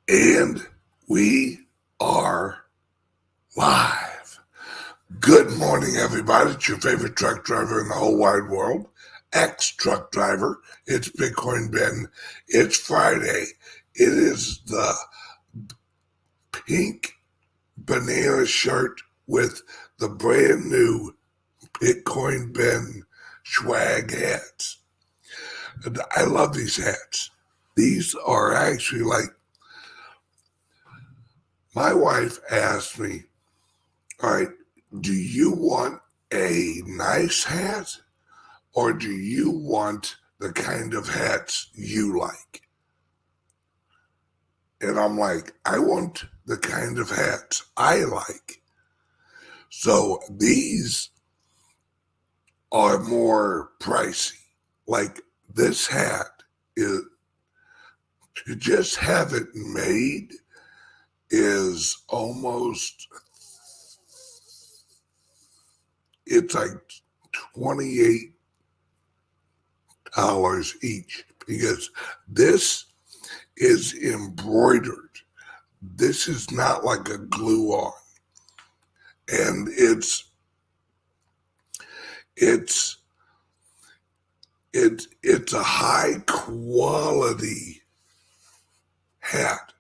And we are live. Good morning, everybody. It's your favorite truck driver in the whole wide world, ex-truck driver. It's Bitcoin Ben. It's Friday. It is the pink banana shirt with the brand new Bitcoin Ben swag hats. And I love these hats. These are actually like, my wife asked me, all right, do you want a nice hat or do you want the kind of hats you like? And I'm like, I want the kind of hats I like. So these are more pricey. Like this hat is, to just have it made is almost, it's like $28 each because this is embroidered. This is not like a glue on. And it's a high quality hat.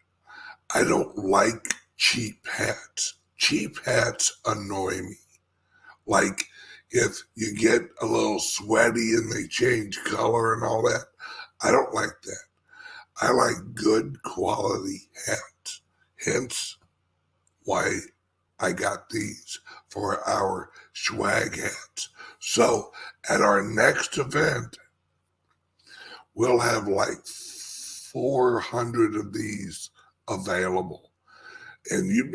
I don't like cheap hats. Cheap hats annoy me. Like if you get a little sweaty and they change color and all that, I don't like that. I like good quality hats. Hence why I got these for our swag hats. So at our next event, we'll have like 400 of these available. And you'd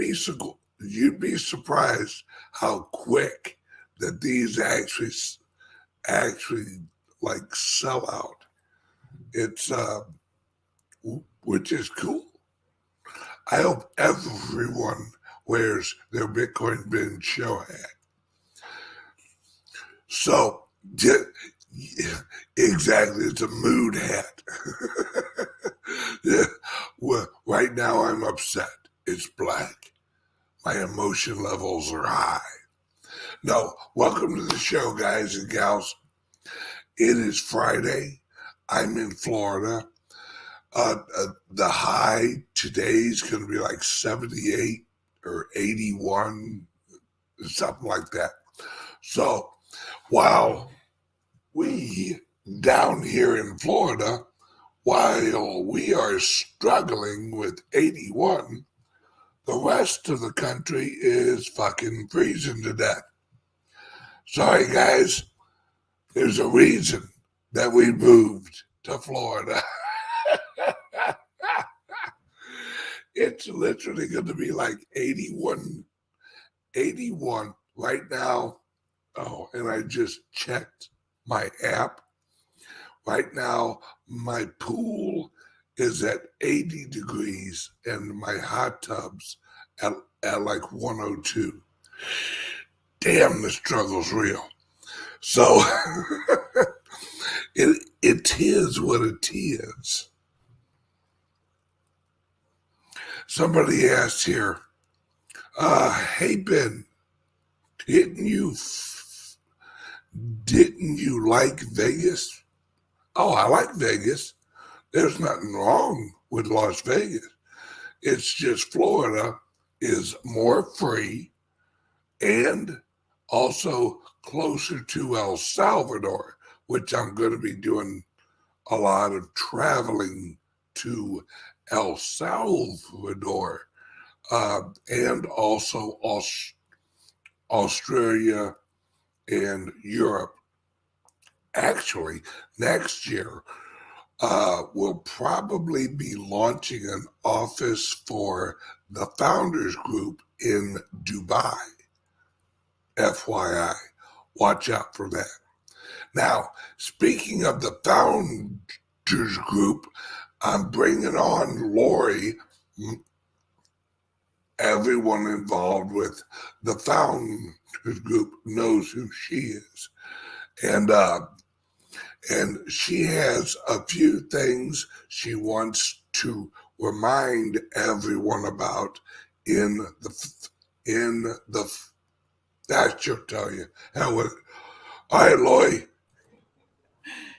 be surprised how quick that these actually like sell out. It's which is cool. I hope everyone wears their Bitcoin Ben show hat. So exactly, it's a mood hat. Yeah. Well, right now I'm upset. It's black. My emotion levels are high. No, welcome to the show, guys and gals. It is Friday. I'm in Florida. The high today is going to be like 78 or 81, something like that. So while we down here in Florida, while we are struggling with 81, the rest of the country is fucking freezing to death. Sorry, guys. There's a reason that we moved to Florida. It's literally going to be like 81 right now. Oh, and I just checked my app. Right now, my pool is at 80 degrees and my hot tub's at like 102. Damn, the struggle's real. So it is what it is. Somebody asked here, hey Ben, didn't you like Vegas? Oh, I like Vegas. There's nothing wrong with Las Vegas. It's just Florida is more free and also closer to El Salvador, which I'm going to be doing a lot of traveling to El Salvador and also Australia and Europe. Actually, next year, we'll probably be launching an office for the Founders Group in Dubai. FYI, watch out for that. Now, speaking of the Founders Group, I'm bringing on Lori. Everyone involved with the Founders Group knows who she is. And she has a few things she wants to remind everyone about in the that should tell you how it. All right, Lori.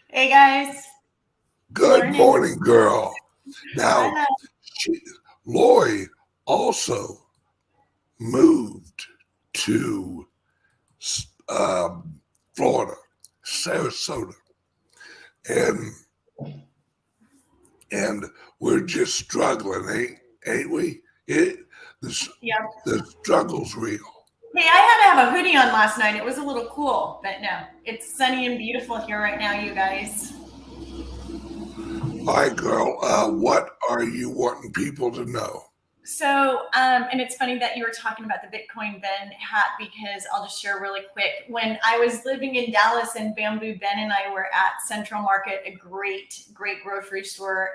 Hey guys. Good morning, girl. Now, Hello. Lori also moved to Florida, Sarasota, and we're just struggling, ain't we? The struggle's real. Hey, I had to have a hoodie on last night. It was a little cool, but no, it's sunny and beautiful here right now, you guys. All right, girl. What are you wanting people to know? So, and it's funny that you were talking about the Bitcoin Ben hat, because I'll just share really quick. When I was living in Dallas, and Bamboo Ben and I were at Central Market, a great grocery store,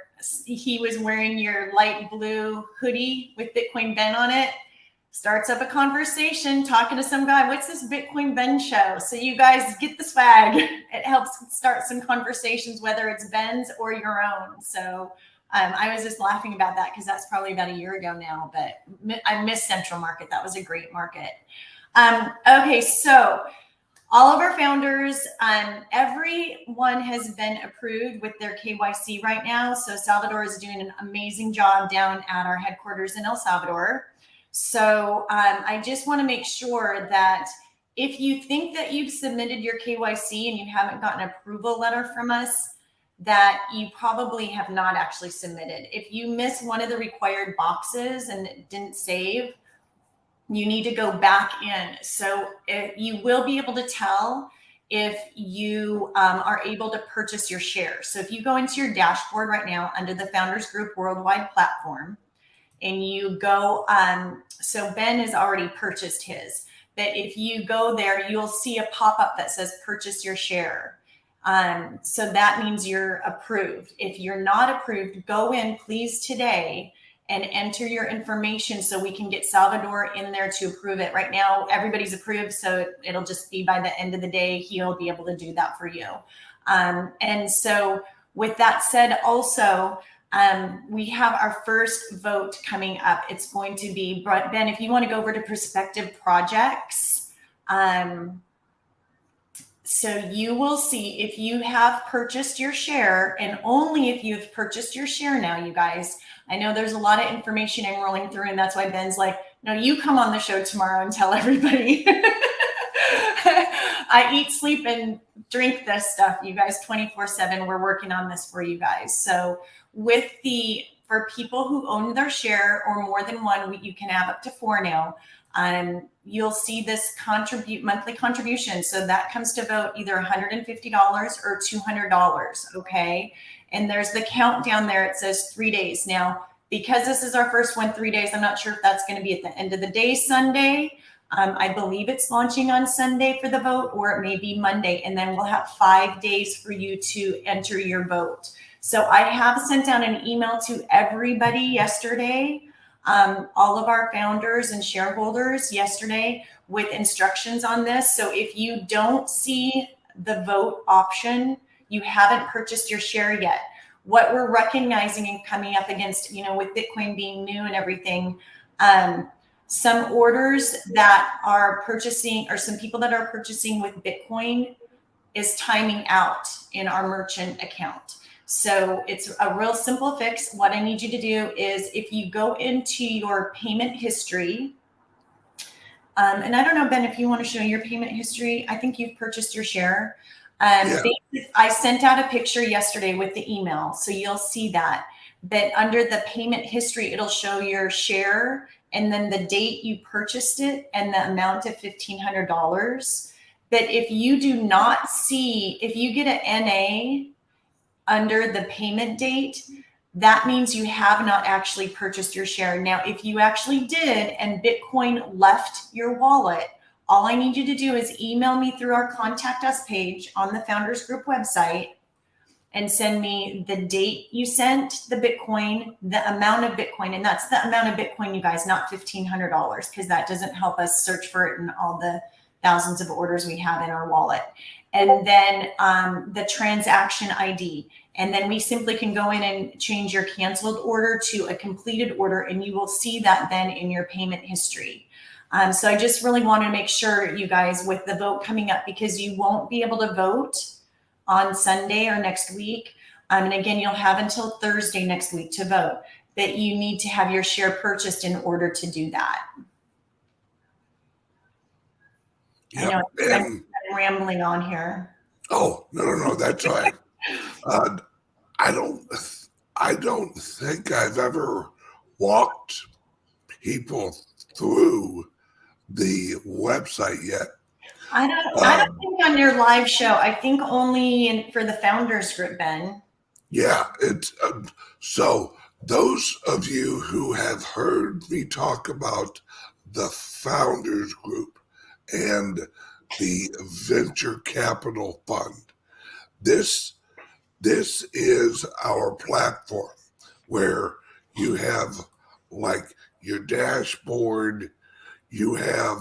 he was wearing your light blue hoodie with Bitcoin Ben on it. Starts up a conversation talking to some guy. What's this Bitcoin Ben show? So you guys get the swag. It helps start some conversations, whether it's Ben's or your own. So I was just laughing about that because that's probably about a year ago now, but I miss Central Market. That was a great market. Okay, so all of our founders, everyone has been approved with their KYC right now. So Salvador is doing an amazing job down at our headquarters in El Salvador. So I just want to make sure that if you think that you've submitted your KYC and you haven't gotten an approval letter from us, that you probably have not actually submitted. If you miss one of the required boxes and it didn't save, you need to go back in. So you will be able to tell if you are able to purchase your shares. So if you go into your dashboard right now under the Founders Group Worldwide platform, and you go, so Ben has already purchased his, but if you go there, you'll see a pop-up that says purchase your share. So that means you're approved. If you're not approved, go in please today and enter your information so we can get Salvador in there to approve it. Right now, everybody's approved, so it'll just be by the end of the day, he'll be able to do that for you. And so with that said, also, we have our first vote coming up. It's going to be, Ben, if you want to go over to prospective projects, so you will see if you have purchased your share, and only if you've purchased your share now, you guys. I know there's a lot of information I'm rolling through, and that's why Ben's like, no, you come on the show tomorrow and tell everybody. I eat, sleep, and drink this stuff, you guys, 24/7. We're working on this for you guys. So for people who own their share or more than one, you can have up to 4 now. You'll see this monthly contribution. So that comes to vote either $150 or $200. Okay. And there's the countdown there. It says 3 days. Now, because this is our first one, 3 days, I'm not sure if that's going to be at the end of the day, Sunday. I believe it's launching on Sunday for the vote, or it may be Monday. And then we'll have 5 days for you to enter your vote. So I have sent out an email to everybody yesterday, all of our founders and shareholders yesterday, with instructions on this. So if you don't see the vote option, you haven't purchased your share yet. What we're recognizing and coming up against, with Bitcoin being new and everything, some orders that are purchasing, or some people that are purchasing with Bitcoin, is timing out in our merchant account. So it's a real simple fix. What I need you to do is, if you go into your payment history, and I don't know, Ben, if you want to show your payment history, I think you've purchased your share. Yeah. I sent out a picture yesterday with the email, so you'll see that. But under the payment history, it'll show your share and then the date you purchased it and the amount of $1,500. But if you do not see, if you get an NA under the payment date, that means you have not actually purchased your share. Now, if you actually did and Bitcoin left your wallet, all I need you to do is email me through our contact us page on the Founders Group website and send me the date you sent the Bitcoin, the amount of Bitcoin, and that's the amount of Bitcoin, you guys, not $1,500, because that doesn't help us search for it in all the thousands of orders we have in our wallet. And then the transaction ID. And then we simply can go in and change your canceled order to a completed order, and you will see that then in your payment history. So I just really want to make sure, you guys, with the vote coming up, because you won't be able to vote on Sunday or next week. And again, you'll have until Thursday next week to vote, that you need to have your share purchased in order to do that. Yep. I know I'm rambling on here. Oh, no, that's all right. I don't think I've ever walked people through the website yet. I don't think on your live show. I think only for the founders group, Ben. Yeah, it's so those of you who have heard me talk about the founders group and the venture capital fund, this is our platform where you have like your dashboard, you have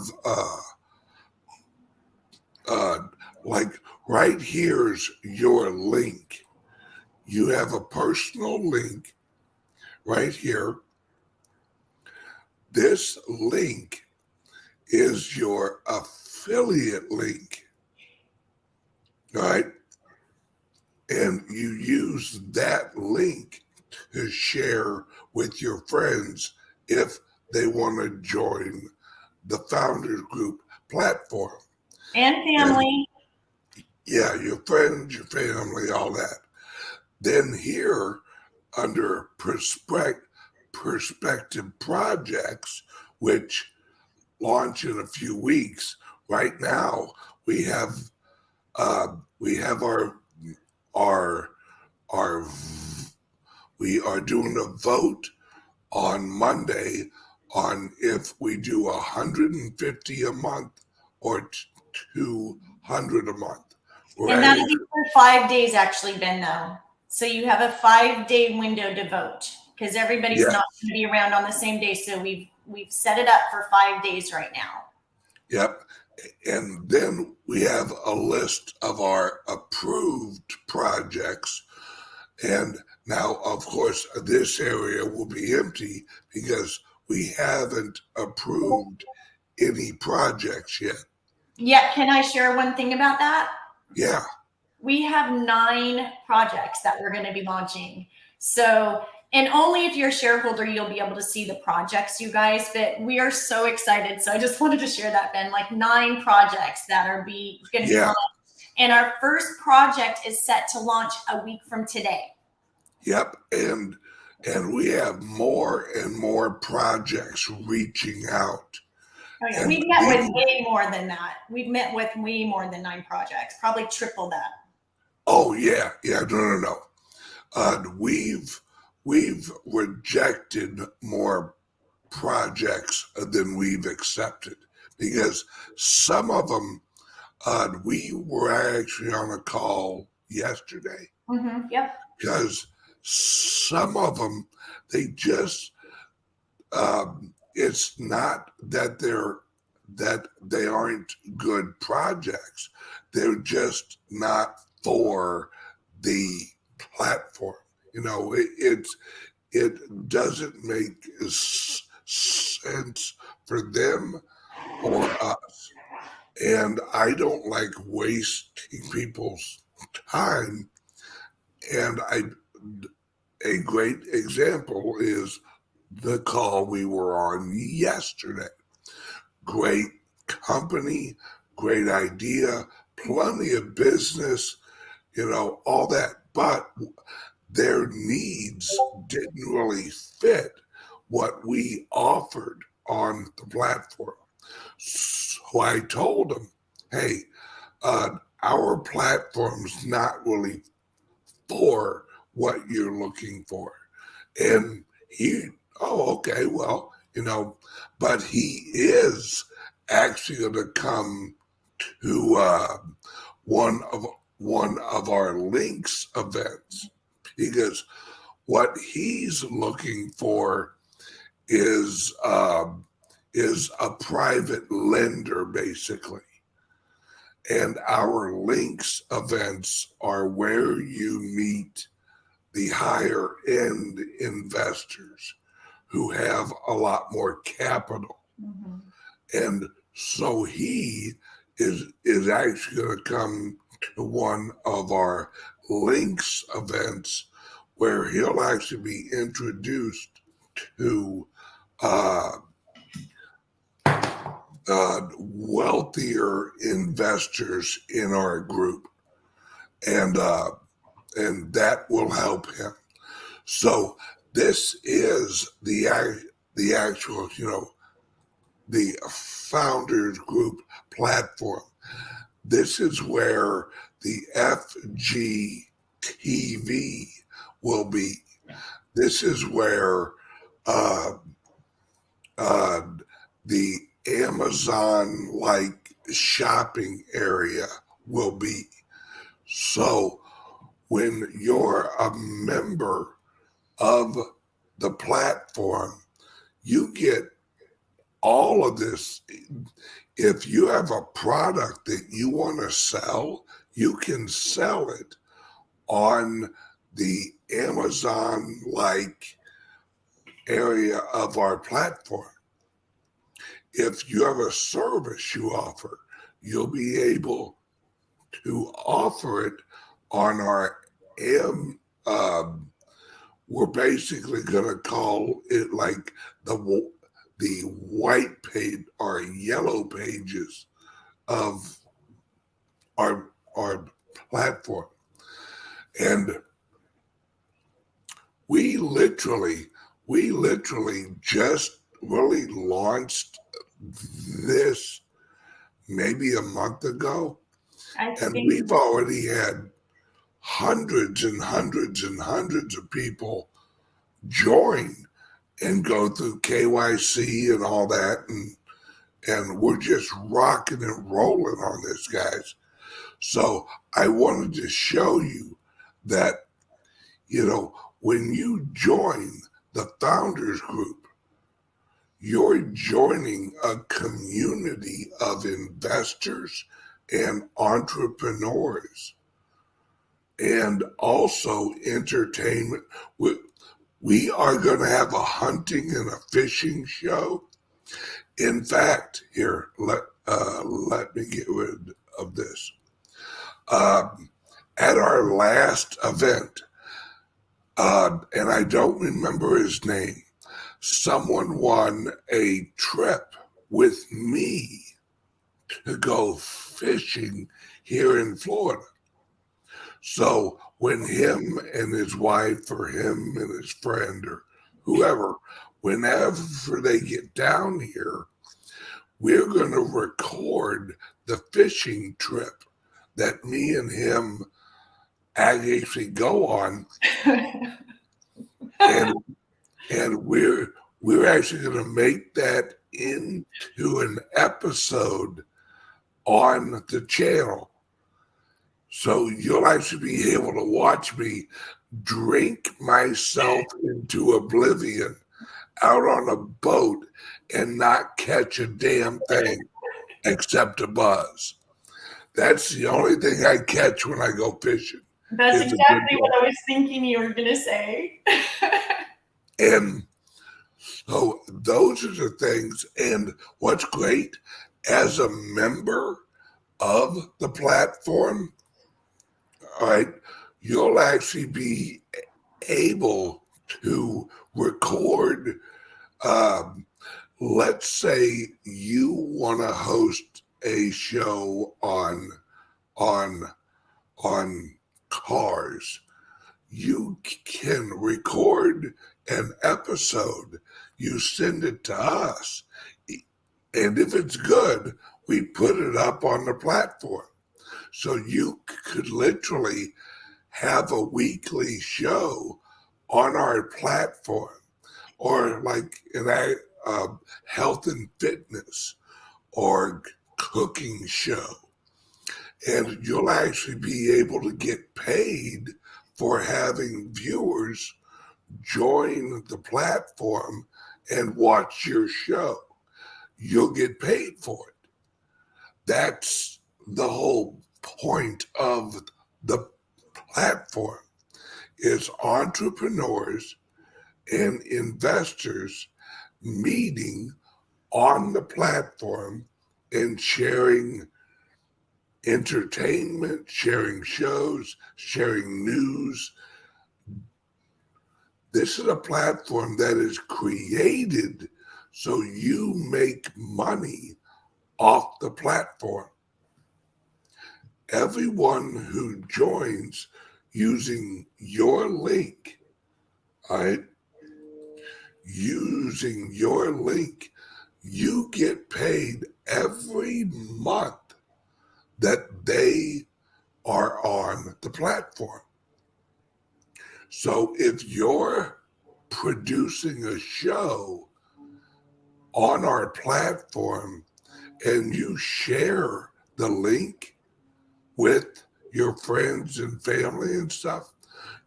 like right here's your link. You have a personal link right here. This link is your affiliate link, all right? And you use that link to share with your friends if they want to join the Founders Group platform. And family. And, yeah, your friends, your family, all that. Then here, under prospective projects, which launch in a few weeks, right now we have we are doing a vote on Monday on if we do 150 a month or 200 a month. Right? And that'll be for 5 days, actually, Ben, though. So you have a 5-day window to vote, because everybody's not going to be around on the same day. So we've set it up for 5 days right now. Yep. And then we have a list of our approved projects. And now, of course, this area will be empty because we haven't approved any projects yet. Yeah. Can I share one thing about that? Yeah. We have 9 projects that we're going to be launching. So, and only if you're a shareholder, you'll be able to see the projects, you guys. But we are so excited. So I just wanted to share that, Ben, like 9 projects that are going to be launched. And our first project is set to launch a week from today. Yep. And we have more and more projects reaching out. Oh, yeah. We've met with way more than that. We've met with way more than 9 projects, probably triple that. Oh, yeah. Yeah. No. We've rejected more projects than we've accepted, because some of them, we were actually on a call yesterday. Mm-hmm. Yep. Because some of them, they just, it's not that they aren't good projects. They're just not for the platform. You know, it doesn't make sense for them or us. And I don't like wasting people's time. And a great example is the call we were on yesterday. Great company, great idea, plenty of business, you know, all that. But their needs didn't really fit what we offered on the platform. So I told them, hey, our platform's not really for what you're looking for. And he, okay, well, you know, but he is actually going to come to one of our links events, because what he's looking for is a private lender, basically. And our links events are where you meet the higher end investors who have a lot more capital. Mhm. And so he is actually going to come to one of our links events where he'll actually be introduced to uh, wealthier investors in our group, and that will help him. So this is the actual, the founders group platform. This is where the FGTV will be. This is where uh, uh, the Amazon like shopping area will be. So when you're a member of the platform, you get all of this. If you have a product that you want to sell, you can sell it on the Amazon like area of our platform. If you have a service you offer, you'll be able to offer it on our M. We're basically going to call it like the white page or yellow pages of our platform, and we literally just really launched this maybe a month ago, I and think we've already had hundreds and hundreds and hundreds of people join and go through KYC and all that, and we're just rocking and rolling on this, guys. So I wanted to show you that, when you join the founders group, you're joining a community of investors and entrepreneurs and also entertainment. We are going to have a hunting and a fishing show. In fact, here, let me get rid of this. At our last event, and I don't remember his name, someone won a trip with me to go fishing here in Florida. So when him and his wife or him and his friend or whoever, whenever they get down here, we're going to record the fishing trip that me and him actually go on, and we're actually going to make that into an episode on the channel. So you'll actually be able to watch me drink myself into oblivion out on a boat and not catch a damn thing except a buzz. That's the only thing I catch when I go fishing. that's is a good exactly what I was thinking you were going to say. And so those are the things. And what's great, as a member of the platform, all right, you'll actually be able to record. Let's say you want to host a show on on cars. You can record an episode. You send it to us, and if it's good, we put it up on the platform. So you could literally have a weekly show on our platform, or like in a health and fitness or cooking show. And you'll actually be able to get paid for having viewers join the platform and watch your show. You'll get paid for it. That's the whole point of the platform, is entrepreneurs and investors meeting on the platform and sharing entertainment, sharing shows, sharing news. This is a platform that is created so you make money off the platform. Everyone who joins using your link, all right, using your link, you get paid every month that they are on the platform. So if you're producing a show on our platform and you share the link with your friends and family and stuff,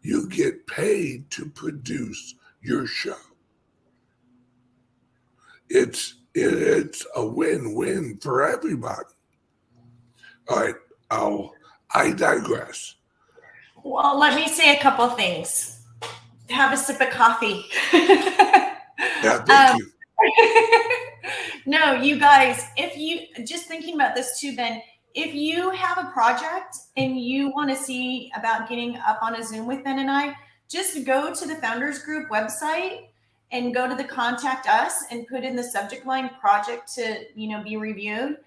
you get paid to produce your show. It's a win-win for everybody. All right, I digress. Well, let me say a couple things. Have a sip of coffee. Yeah, thank you. No, you guys, if you just thinking about this too, Ben, if you have a project and you want to see about getting up on a Zoom with Ben and I, just go to the Founders Group website and go to the contact us and put in the subject line project to, be reviewed.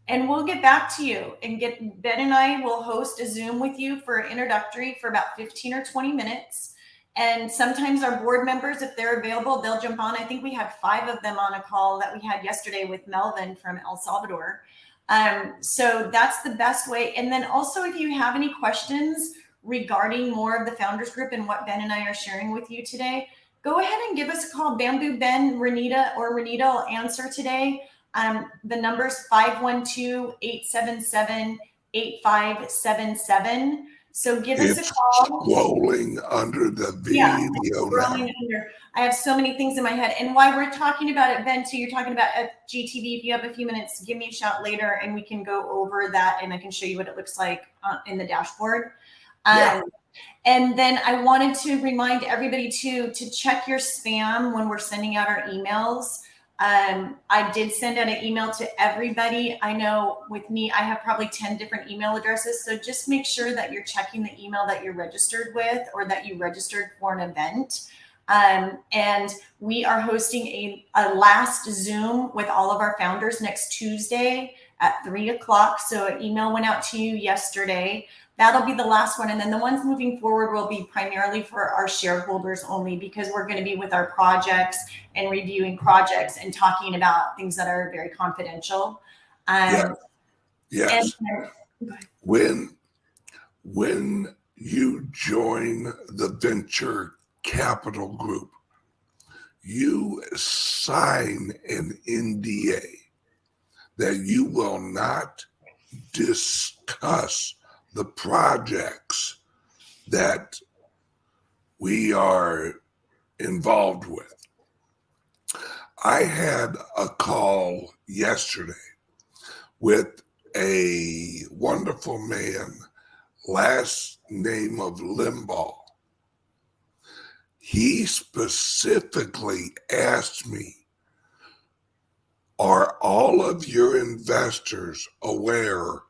And we'll get back to you and Ben and I will host a Zoom with you for introductory for about 15 or 20 minutes. And sometimes our board members, if they're available, they'll jump on. I think we had 5 of them on a call that we had yesterday with Melvin from El Salvador. So that's the best way. And then also, if you have any questions regarding more of the Founders Group and what Ben and I are sharing with you today, go ahead and give us a call. Bamboo Ben, Renita will answer today. The number's 512-877-8577. So give us a call. Scrolling under the video now. I have so many things in my head. And while we're talking about it, Ben, too, you're talking about GTV. If you have a few minutes, give me a shout later and we can go over that and I can show you what it looks like in the dashboard. And then I wanted to remind everybody, too, to check your spam when we're sending out our emails. I did send out an email to everybody. I know with me, I have probably 10 different email addresses. So just make sure that you're checking the email that you're registered with or that you registered for an event. And we are hosting a last Zoom with all of our founders next Tuesday at 3:00. So an email went out to you yesterday. That'll be the last one. And then the ones moving forward will be primarily for our shareholders only because we're going to be with our projects and reviewing projects and talking about things that are very confidential. Yes. When you join the venture capital group, you sign an NDA that you will not discuss the projects that we are involved with. I had a call yesterday with a wonderful man, last name of Limbaugh. He specifically asked me, are all of your investors aware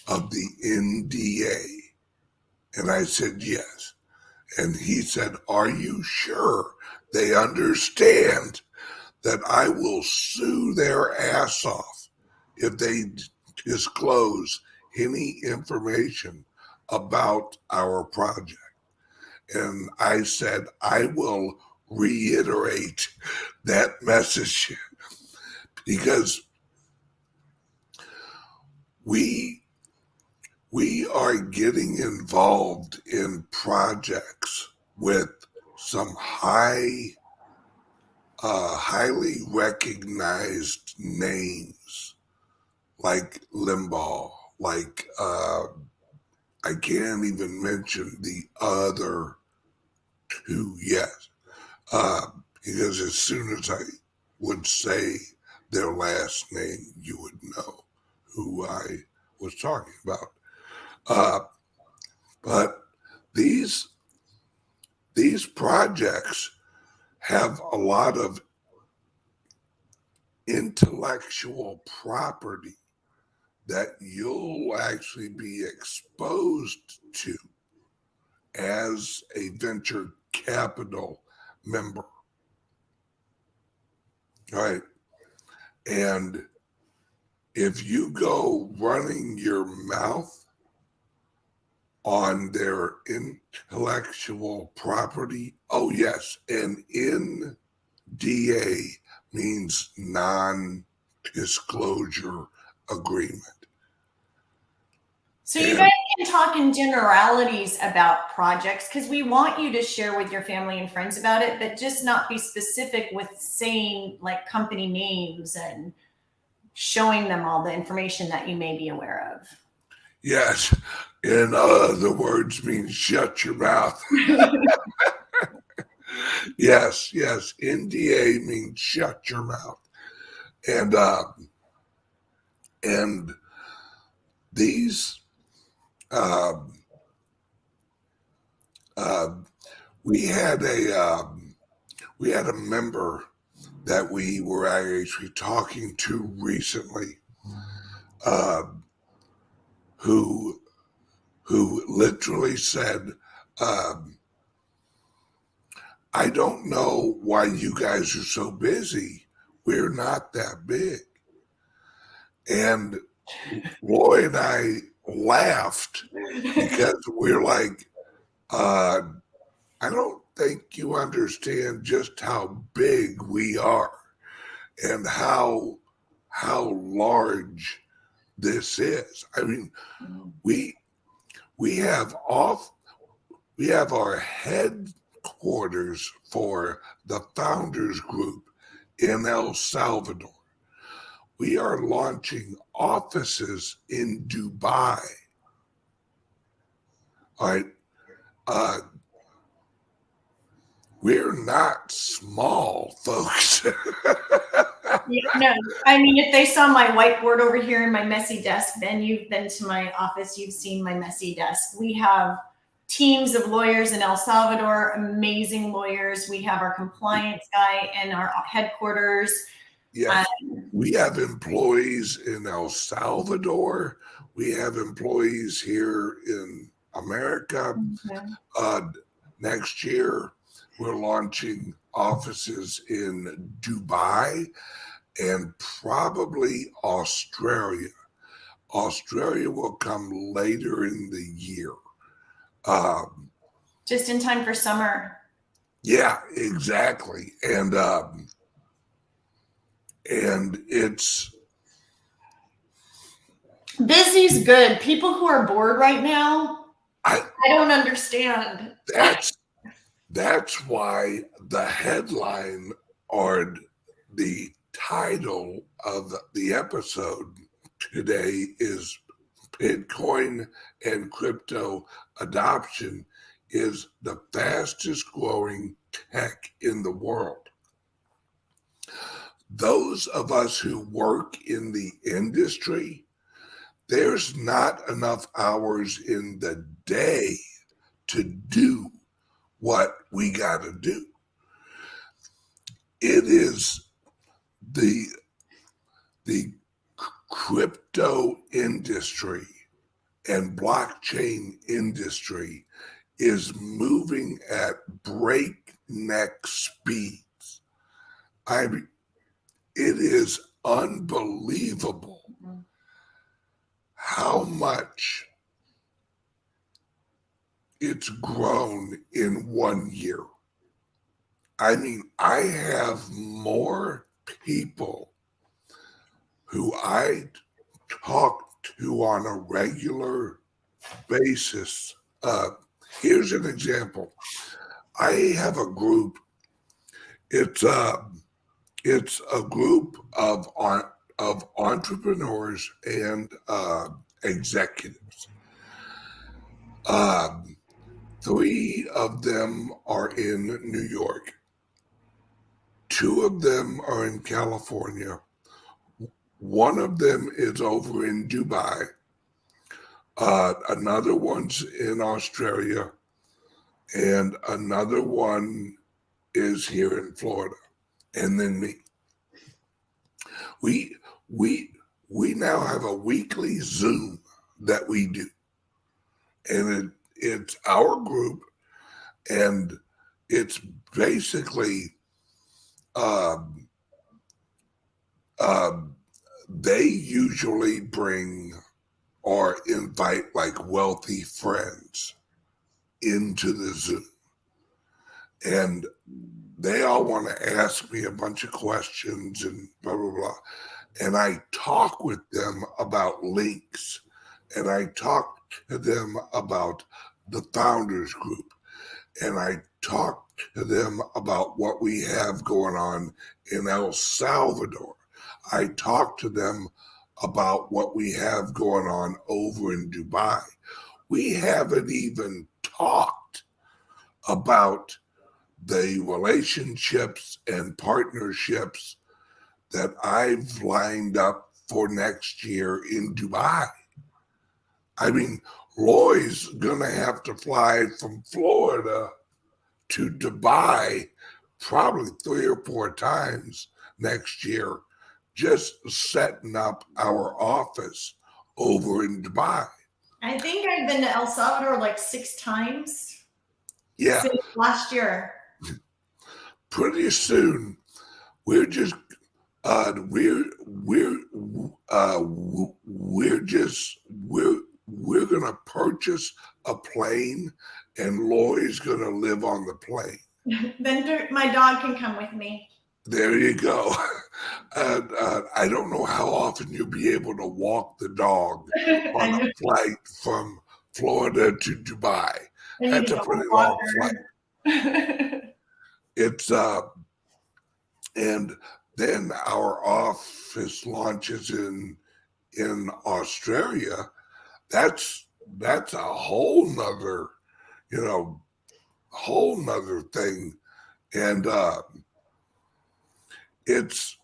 of the NDA? And I said, yes. And he said, are you sure they understand that I will sue their ass off if they disclose any information about our project? And I said, I will reiterate that message because we are getting involved in projects with some highly recognized names like Limbaugh, like I can't even mention the other two yet, because as soon as I would say their last name, you would know who I was talking about. But these these projects have a lot of intellectual property that you'll actually be exposed to as a venture capital member. All right. And if you go running your mouth on their intellectual property, oh yes, and NDA means non-disclosure agreement. So you guys can talk in generalities about projects because we want you to share with your family and friends about it, but just not be specific with saying like company names and showing them all the information that you may be aware of. Yes, in other words means shut your mouth. Yes, NDA means shut your mouth. And these we had a member that we were actually talking to recently, who literally said, I don't know why you guys are so busy. We're not that big. And Roy and I laughed because we're like, I don't think you understand just how big we are and how large this is. I mean, we have our headquarters for the Founders Group in El Salvador. We are launching offices in Dubai. All right. We're not small, folks. No, I mean, if they saw my whiteboard over here and my messy desk, then you've been to my office, you've seen my messy desk. We have teams of lawyers in El Salvador, amazing lawyers. We have our compliance guy in our headquarters. Yes, we have employees in El Salvador. We have employees here in America. Next year, we're launching offices in Dubai and probably Australia. Australia will come later in the year. Just in time for summer. Yeah, exactly. And it's busy's good. People who are bored right now, I don't understand. That's why the headline or the title of the episode today is Bitcoin and crypto adoption is the fastest growing tech in the world. Those of us who work in the industry, there's not enough hours in the day to do what we got to do. It is the crypto industry and blockchain industry is moving at breakneck speeds. It is unbelievable how much it's grown in 1 year. I mean, I have more people who I talk to on a regular basis. Here's an example. I have a group. It's a group of entrepreneurs and executives. 3 of them are in New York. 2 of them are in California. 1 of them is over in Dubai. Another one's in Australia. and another one is here in Florida, and then me. We we we now have a weekly Zoom that we do, and it's our group, and it's basically um, um, they usually bring or invite like wealthy friends into the Zoom, and they all want to ask me a bunch of questions and blah blah blah, and I talk with them about links, and I talk to them about the founders group, and I talk to them about what we have going on in El Salvador. I talk to them about what we have going on over in Dubai. We haven't even talked about the relationships and partnerships that I've lined up for next year in Dubai. I mean, Roy's going to have to fly from Florida to Dubai probably 3 or 4 times next year, just setting up our office over in Dubai. I think I've been to El Salvador like 6 times Yeah, since last year. pretty soon we're just we're gonna purchase a plane, and Lloyd's gonna live on the plane. Then my dog can come with me. There you go. I don't know how often you'll be able to walk the dog on a flight from Florida to Dubai. That's a pretty long flight. It's and then our office launches in Australia. That's a whole nother, whole nother thing. And it's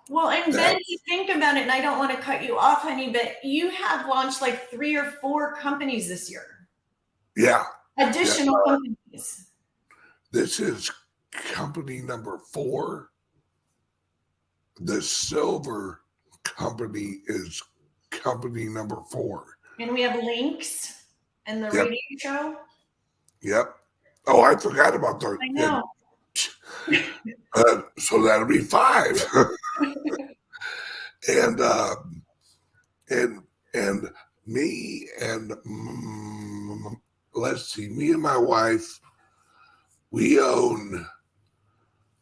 well, and then you think about it, and I don't want to cut you off, honey, but you have launched like 3 or 4 companies this year. Yeah. Additional companies. This is company number 4. The silver company is company number 4. And we have links and the radio show. Yep. Oh, I forgot about those. I know. So that'll be 5. and me and let's see, me and my wife, we own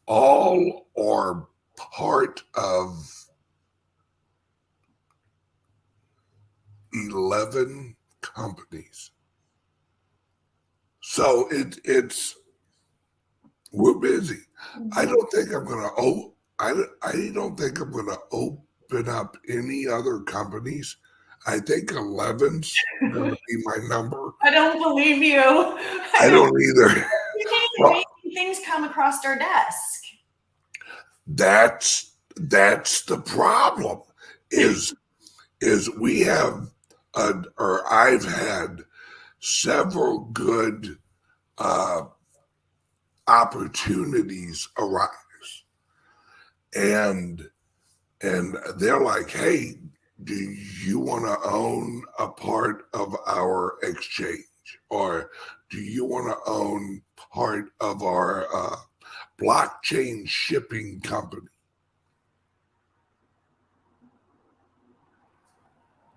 all or part of 11 companies. So it's we're busy. I don't think I'm gonna I don't think I'm gonna open up any other companies. I think 11's gonna be my number. I don't believe you. I don't either. Well, things come across our desk. That's the problem. Is we have or I've had several good opportunities arise, and they're like, hey, do you want to own a part of our exchange, or do you want to own part of our blockchain shipping company?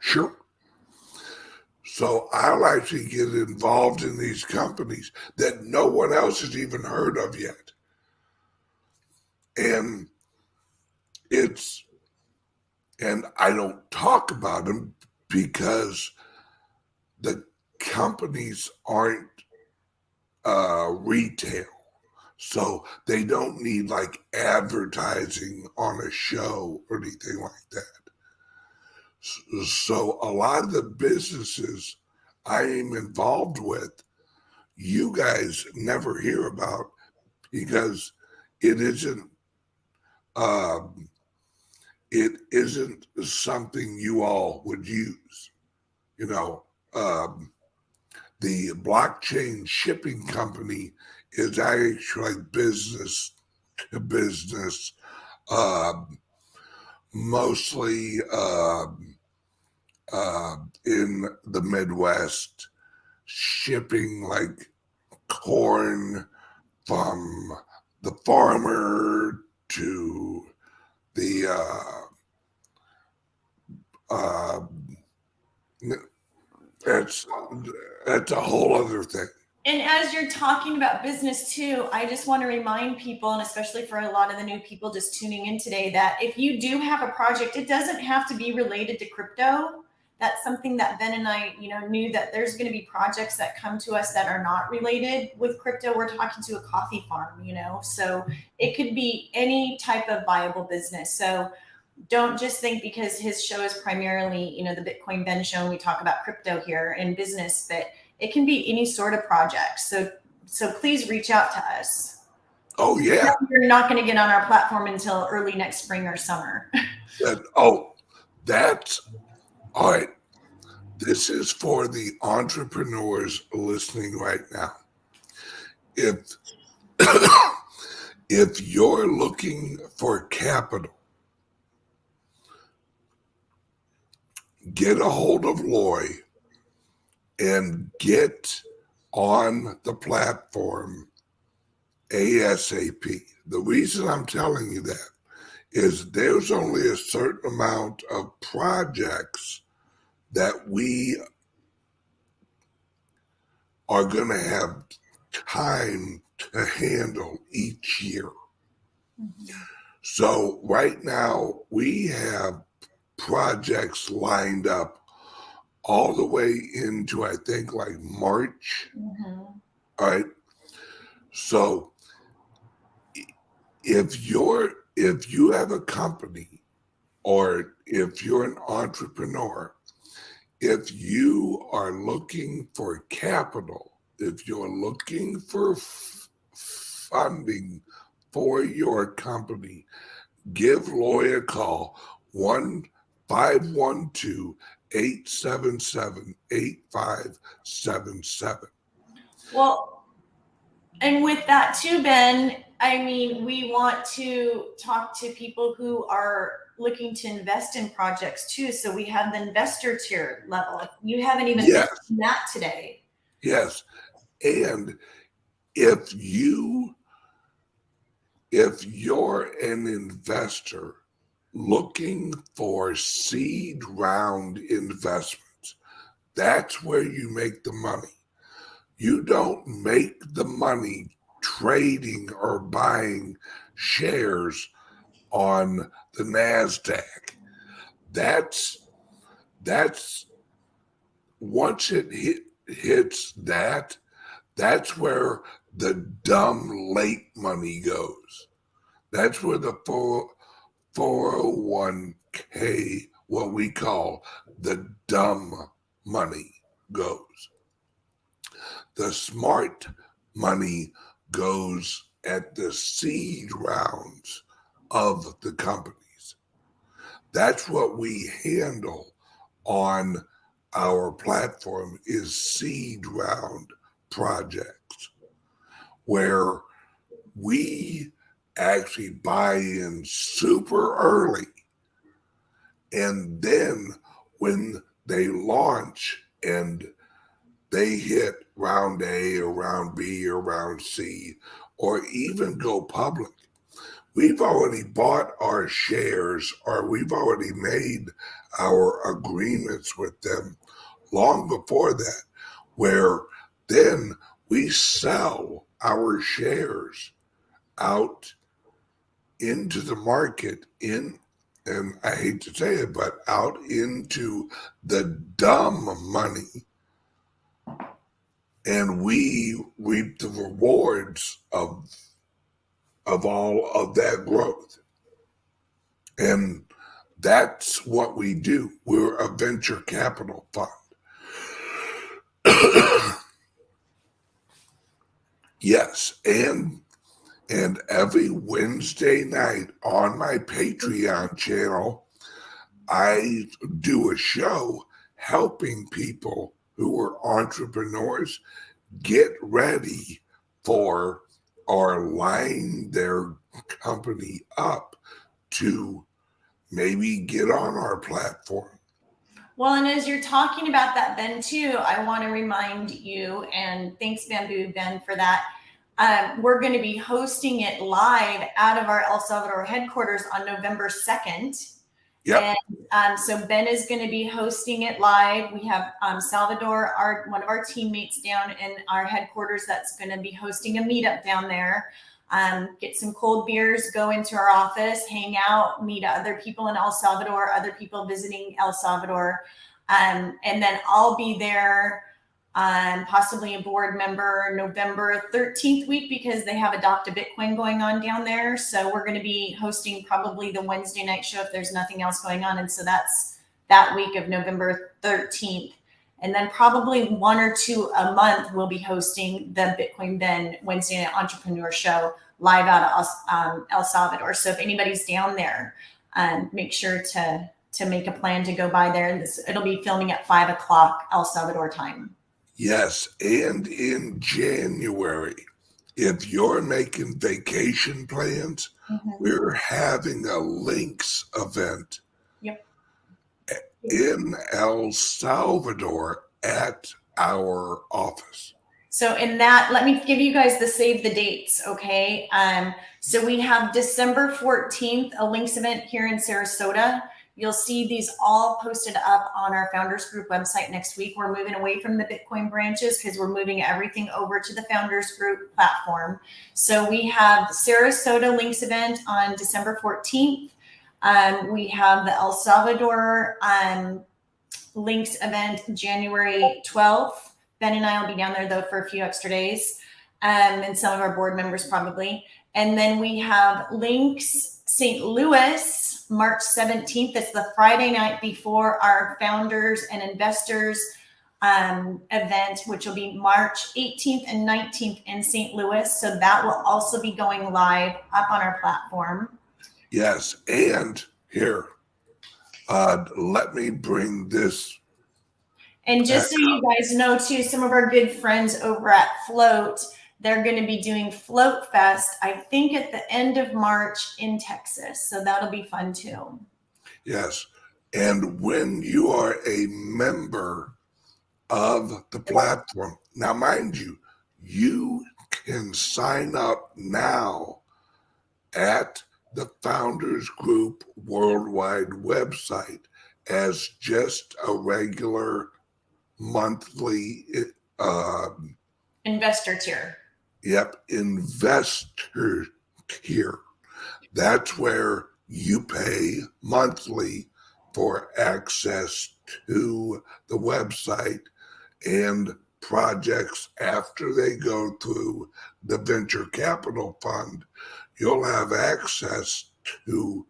Sure. So I'll actually get involved in these companies that no one else has even heard of yet. And I don't talk about them because the companies aren't retail. So they don't need like advertising on a show or anything like that. So a lot of the businesses I am involved with, you guys never hear about because it isn't something you all would use. The blockchain shipping company is actually business to business, mostly in the Midwest, shipping like corn from the farmer to the that's a whole other thing. And as you're talking about business too, I just want to remind people, and especially for a lot of the new people just tuning in today, that if you do have a project, it doesn't have to be related to crypto. That's something that Ben and I, knew that there's going to be projects that come to us that are not related with crypto. We're talking to a coffee farm, so it could be any type of viable business. So don't just think because his show is primarily, the Bitcoin Ben show, and we talk about crypto here in business, but it can be any sort of project. So please reach out to us. Oh yeah. You're not going to get on our platform until early next spring or summer. That's all right. This is for the entrepreneurs listening right now. If if you're looking for capital, get a hold of Loy and get on the platform ASAP. The reason I'm telling you that is there's only a certain amount of projects that we are going to have time to handle each year. Mm-hmm. So right now we have projects lined up all the way into, I think, like March. Mm-hmm. All right. So if you have a company, or if you're an entrepreneur, if you are looking for capital, if you're looking for funding for your company, give Loy a call, 1-512-877-8577. Well, and with that too, Ben, we want to talk to people who are looking to invest in projects too. So we have the investor tier level. You haven't even mentioned that today. Yes. And if you're an investor looking for seed round investments, that's where you make the money. You don't make the money trading or buying shares on the NASDAQ. That's once it hits that's where the dumb late money goes. That's where the 401k, what we call the dumb money, goes. The smart money goes at the seed rounds of the companies. That's what we handle on our platform, is seed round projects, where we actually buy in super early, and then when they launch and they hit round A or round B or round C, or even go public, we've already bought our shares, or we've already made our agreements with them long before that, where then we sell our shares out into the market, and I hate to say it, but out into the dumb money, and we reap the rewards of all of that growth. And that's what we do. We're a venture capital fund. Yes, and every Wednesday night on my Patreon channel, I do a show helping people who are entrepreneurs get ready for or line their company up to maybe get on our platform. Well, and as you're talking about that, Ben, too, I want to remind you, and thanks, Bamboo Ben, for that. We're going to be hosting it live out of our El Salvador headquarters on November 2nd. Yep. And so Ben is going to be hosting it live. We have Salvador, one of our teammates down in our headquarters, that's going to be hosting a meetup down there. Get some cold beers, go into our office, hang out, meet other people in El Salvador, other people visiting El Salvador. And then I'll be there, possibly a board member, November 13th week, because they have Adopt a Bitcoin going on down there. So we're going to be hosting probably the Wednesday night show if there's nothing else going on. And so that's that week of November 13th. And then probably 1 or 2 a month, we'll be hosting the Bitcoin Ben Wednesday Night Entrepreneur Show live out of El Salvador. So if anybody's down there, make sure to make a plan to go by there. It'll be filming at 5 o'clock El Salvador time. Yes, and in January, if you're making vacation plans, we're having a links event in El Salvador at our office. So in that, let me give you guys the save the dates, okay? So we have December 14th, a links event here in Sarasota. You'll see these all posted up on our Founders Group website next week. We're moving away from the Bitcoin branches because we're moving everything over to the Founders Group platform. So we have Sarasota links event on December 14th. We have the El Salvador links event January 12th. Ben and I will be down there, though, for a few extra days, and some of our board members probably. And then we have links St. Louis, March 17th. It's the Friday night before our founders and investors event, which will be March 18th and 19th in St. Louis. So that will also be going live up on our platform. Yes, and here, let me bring this. And just so you guys know, too, some of our good friends over at Float, they're going to be doing Float Fest, I think, at the end of March in Texas. So that'll be fun, too. Yes. And when you are a member of the platform, now, mind you, you can sign up now at the Founders Group Worldwide website as just a regular monthly investor tier. Yep, investor tier. That's where you pay monthly for access to the website and projects after they go through the venture capital fund. You'll have access to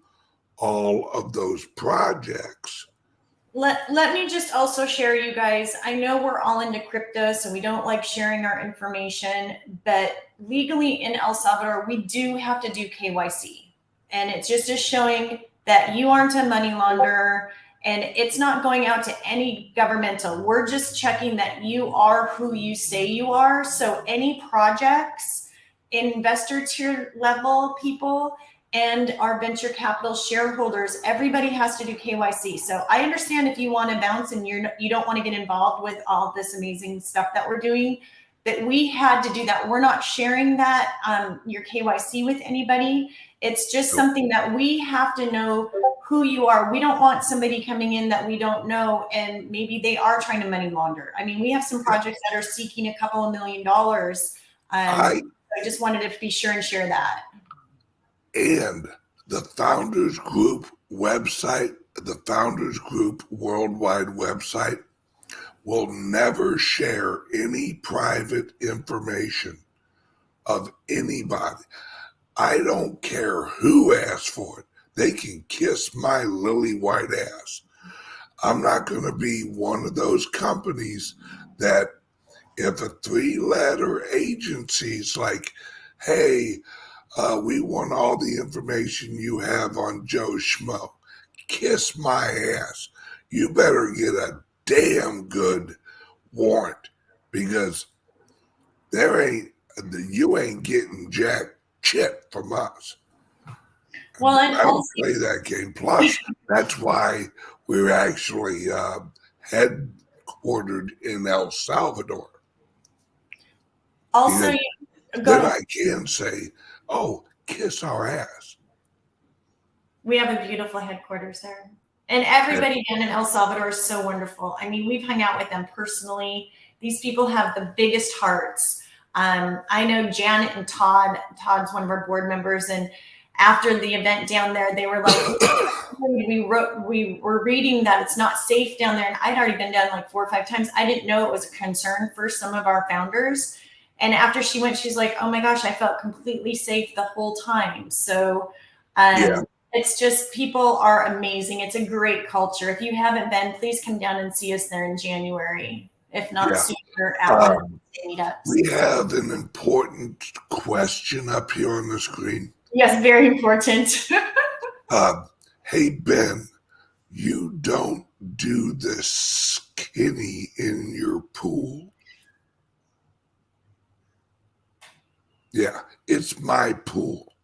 all of those projects. Let me just also share, you guys, I know we're all into crypto, so we don't like sharing our information, but legally in El Salvador, we do have to do KYC. And it's just showing that you aren't a money launderer, and it's not going out to any governmental. We're just checking that you are who you say you are. So any projects, investor tier level people, and our venture capital shareholders, everybody has to do KYC. So I understand if you want to bounce and you don't want to get involved with all this amazing stuff that we're doing, but we had to do that. We're not sharing that, your KYC with anybody. It's just something that we have to know who you are. We don't want somebody coming in that we don't know, and maybe they are trying to money launder. I mean, we have some projects that are seeking a couple of $1 million. I just wanted to be sure and share that. And the Founders Group website, the Founders Group Worldwide website, will never share any private information of anybody. I don't care who asks for it. They can kiss my lily white ass. I'm not going to be one of those companies that if a 3-letter agency's like, hey, we want all the information you have on Joe Schmo. Kiss my ass. You better get a damn good warrant, because you ain't getting jack shit from us. Well, and I don't also, play that game. Plus, that's why we're actually headquartered in El Salvador. also, Because go then ahead. I can say, "Oh, kiss our ass." We have a beautiful headquarters there. And everybody down in El Salvador is so wonderful. I mean, we've hung out with them personally. These people have the biggest hearts. I know Janet and Todd. Todd's one of our board members. And after the event down there, they were like, we were reading that it's not safe down there. And I'd already been down like 4 or 5 times. I didn't know it was a concern for some of our founders. And after she went, she's like, oh my gosh, I felt completely safe the whole time. So, Yeah. it's just, people are amazing. It's a great culture. If you haven't been, please come down and see us there in January. If not Yeah. sooner, at one of the meetups. We have an important question up here on the screen. Yes, very important. Hey, Ben, you don't do the skinny in your pool? Yeah, it's my pool.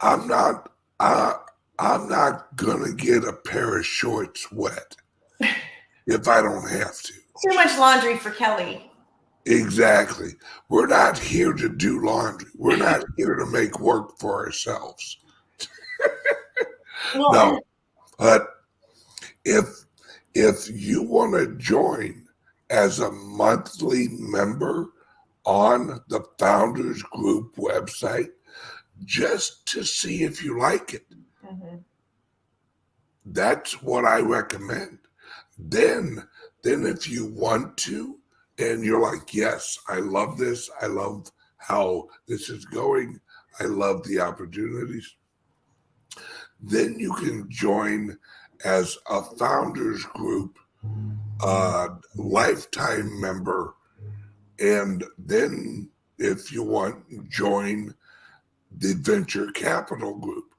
I'm not gonna get a pair of shorts wet if I don't have to. Too much laundry for Kelly. Exactly. We're not here to do laundry. We're not here to make work for ourselves. Well, No, but if you want to join as a monthly member on the Founders Group website, just to see if you like it, that's what I recommend. Then if you want to, and you're like, yes, I love this, I love how this is going, I love the opportunities, then you can join as a Founders Group lifetime member. And then if you want, join the venture capital group.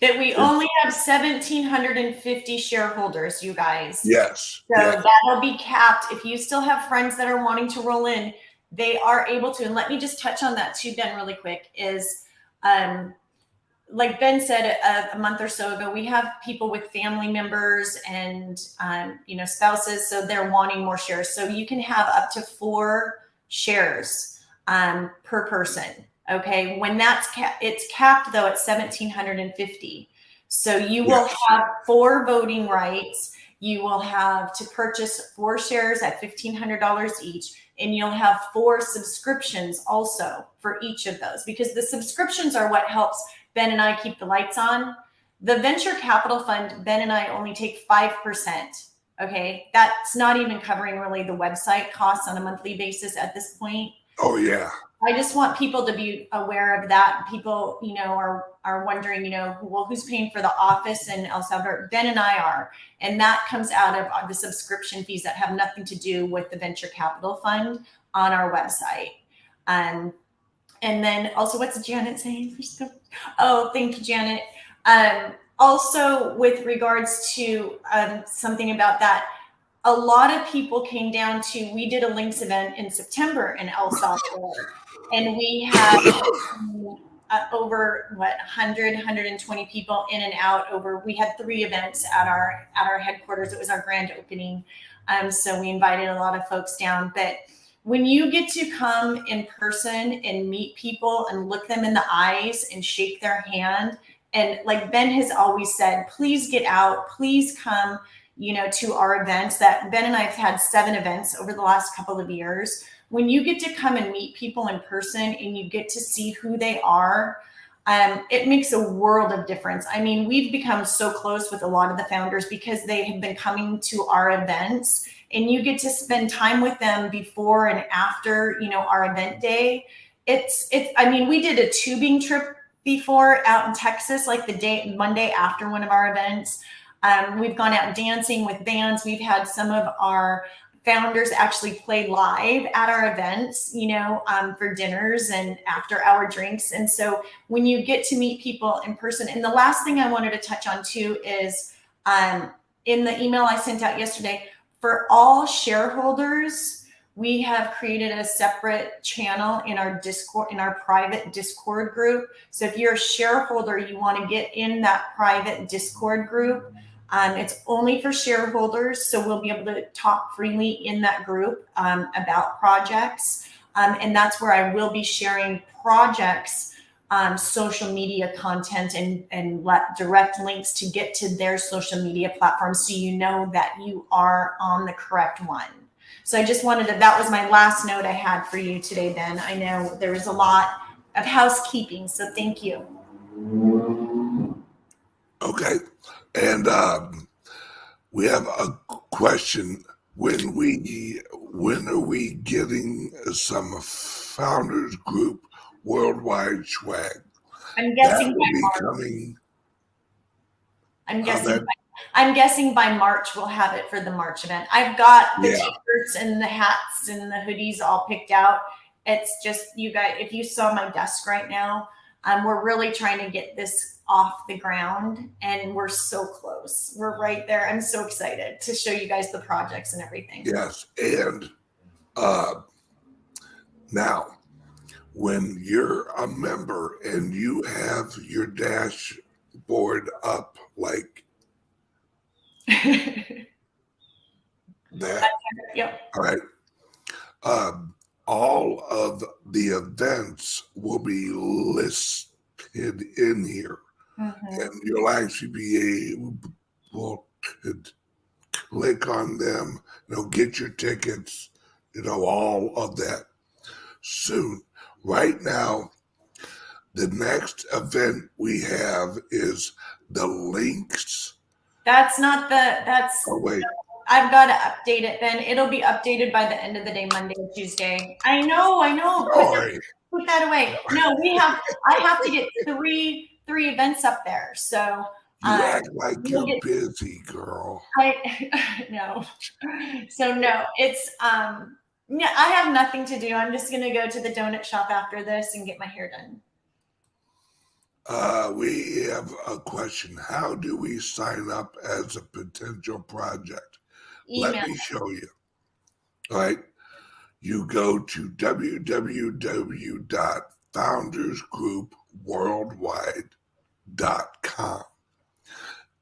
that we only have 1,750 shareholders, you guys. Yes. So yes. that'll be capped. If you still have friends that are wanting to roll in, they are able to. And let me just touch on that too, Ben, really quick, is like Ben said a month or so ago, we have people with family members and spouses, so they're wanting more shares. So you can have up to 4 shares per person. Okay, when that's it's capped though at 1,750. So you will have 4 voting rights. You will have to purchase 4 shares at $1,500 each, and you'll have 4 subscriptions also for each of those, because the subscriptions are what helps Ben and I keep the lights on. The venture capital fund, Ben and I only take 5%. Okay, that's not even covering really the website costs on a monthly basis at this point. Oh yeah. I just want people to be aware of that. People, are wondering, well, who's paying for the office in El Salvador? Ben and I are, and that comes out of the subscription fees that have nothing to do with the venture capital fund on our website. And then also, what's Janet saying? Oh, thank you, Janet. Also, with regards to something about that, a lot of people came down to, we did a Links event in September in El Salvador, and we had over 120 people in and out. We had 3 events at our headquarters. It was our grand opening. So we invited a lot of folks down. But when you get to come in person and meet people and look them in the eyes and shake their hand, and like Ben has always said, please get out, please come, to our events. That Ben and I have had 7 events over the last couple of years. When you get to come and meet people in person and you get to see who they are, it makes a world of difference. I mean, we've become so close with a lot of the founders because they have been coming to our events, and you get to spend time with them before and after, our event day. I mean, we did a tubing trip before out in Texas, like Monday after one of our events. We've gone out dancing with bands. We've had some of our founders actually play live at our events, for dinners and after hour drinks. And so when you get to meet people in person, and the last thing I wanted to touch on too is in the email I sent out yesterday, For all shareholders, we have created a separate channel in our Discord, in our private Discord group. So if you're a shareholder, you want to get in that private Discord group. It's only for shareholders, so we'll be able to talk freely in that group about projects. And that's where I will be sharing projects, social media content, and direct links to get to their social media platforms, so you know that you are on the correct one. So I just wanted to, that was my last note I had for you today, Ben. I know there was a lot of housekeeping, so thank you. Okay. And we have a question. When are we getting some Founders Group worldwide swag? I'm guessing that will be coming. I'm guessing by March we'll have it for the March event. I've got the t-shirts and the hats and the hoodies all picked out. It's just, you guys, if you saw my desk right now, we're really trying to get this off the ground, and we're so close. We're right there. I'm so excited to show you guys the projects and everything. Yes, and now, when you're a member and you have your dashboard up like that, yep. All right. All of the events will be listed in here, and you'll actually be able to click on them, get your tickets, all of that soon. Right now, the next event we have is the links. That's not the, that's, oh, wait. I've got to update it, Ben. It'll be updated by the end of the day, Monday or Tuesday. I know. Put that away. No, I have to get three events up there. So you act like you're busy, girl. No. So no, it's, yeah, I have nothing to do. I'm just going to go to the donut shop after this and get my hair done. We have a question. How do we sign up as a potential project? Email. Let me show you. All right. You go to www.foundersgroupworldwide.com.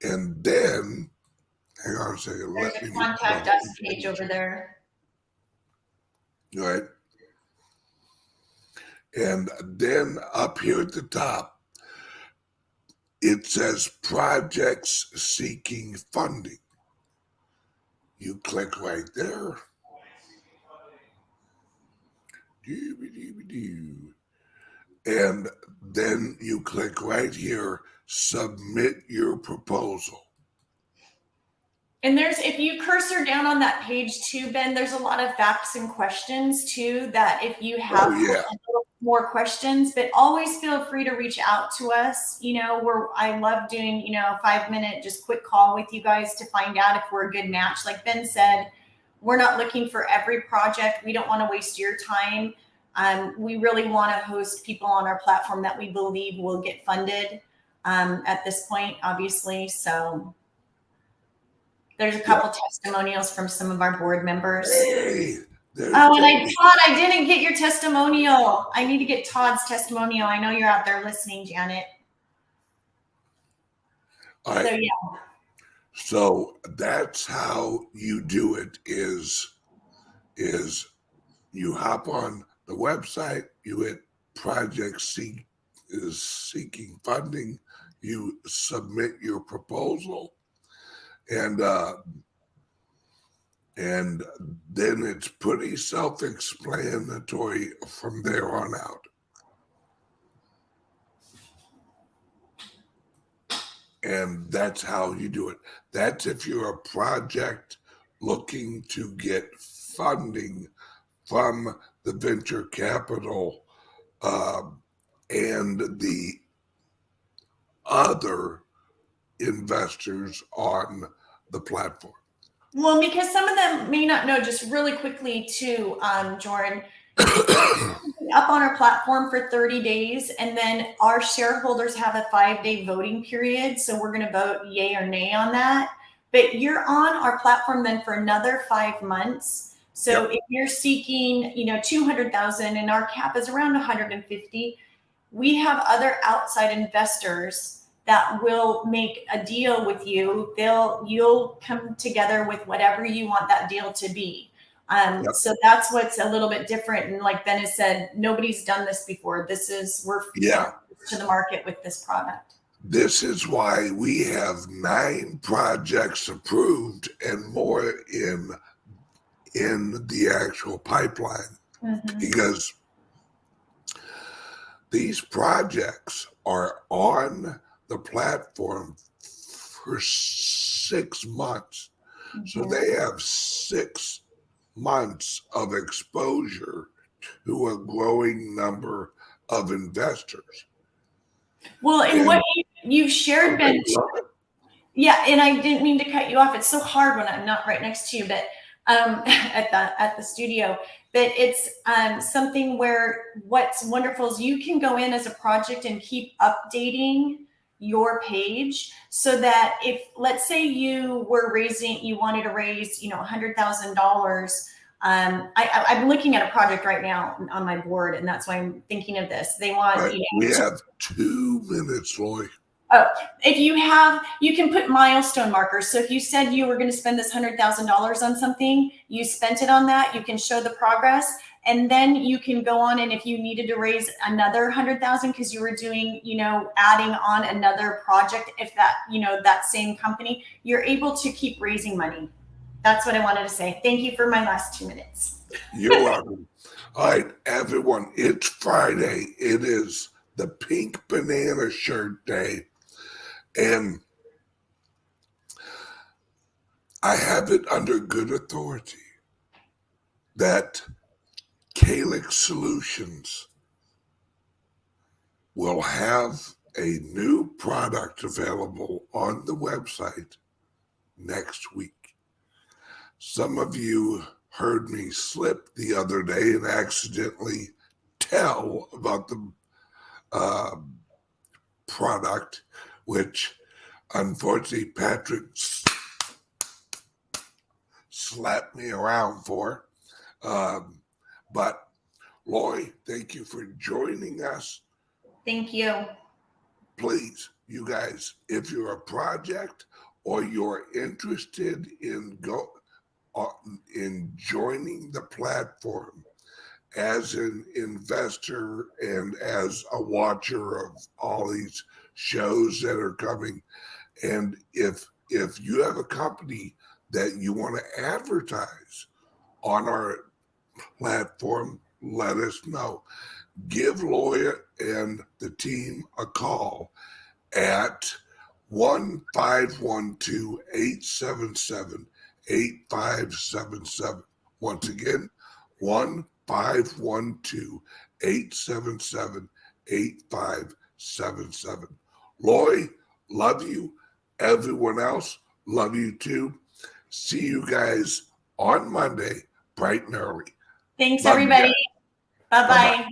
And then, hang on a second. There's a contact us page over there. All right. And then up here at the top, it says projects seeking funding. You click right there. And then you click right here, submit your proposal. And there's, if you cursor down on that page too, Ben, there's a lot of facts and questions too, that if you have more questions, but always feel free to reach out to us. I love doing, a 5-minute, just quick call with you guys to find out if we're a good match. Like Ben said, we're not looking for every project. We don't want to waste your time. We really want to host people on our platform that we believe will get funded at this point, obviously. So there's a couple testimonials from some of our board members. Hey, and Todd, I didn't get your testimonial. I need to get Todd's testimonial. I know you're out there listening, Janet. All right. So that's how you do it is you hop on the website, you hit project seeking funding, you submit your proposal, and then it's pretty self-explanatory from there on out. And that's how you do it. That's if you're a project looking to get funding from the venture capital and the other investors on the platform. Well, because some of them may not know, just really quickly too, Jordan, up on our platform for 30 days, and then our shareholders have a 5-day voting period. So we're going to vote yay or nay on that. but you're on our platform then for another 5 months. So Yep. if you're seeking, 200,000 and our cap is around 150, we have other outside investors that will make a deal with you. You'll come together with whatever you want that deal to be. Yep. So that's what's a little bit different. And like Ben has said, nobody's done this before. We're to the market with this product. This is why we have 9 projects approved and more in the actual pipeline, because these projects are on the platform for 6 months. So they have 6 months of exposure to a growing number of investors. Well, and what you've shared, Ben, yeah, and I didn't mean to cut you off. It's so hard when I'm not right next to you, but at the studio. But it's something where what's wonderful is you can go in as a project and keep updating your page, so that if, let's say, you wanted to raise, $100,000. I'm looking at a project right now on my board, and that's why I'm thinking of this. They want, we have 2 minutes, Lloyd. Oh, if you can put milestone markers. So if you said you were going to spend this $100,000 on something, you spent it on that, you can show the progress, and then you can go on. And if you needed to raise another 100,000 because you were doing, adding on another project, if that, that same company, you're able to keep raising money. That's what I wanted to say. Thank you for my last 2 minutes. You're welcome. All right, everyone, it's Friday. It is the Pink Banana Shirt Day. And I have it under good authority that CALIX Solutions will have a new product available on the website next week. Some of you heard me slip the other day and accidentally tell about the product, which unfortunately Patrick slapped me around for. But Lloyd, thank you for joining us. Thank you. Please, you guys, if you're a project or you're interested in joining the platform as an investor and as a watcher of all these shows that are coming, and if you have a company that you want to advertise on our platform, let us know. Give Lloyd and the team a call at 1-512-877-8577. Once again, 1-512-877-8577. Lloyd, love you. Everyone else, love you too. See you guys on Monday, bright and early. Thanks, everybody. Bye-bye.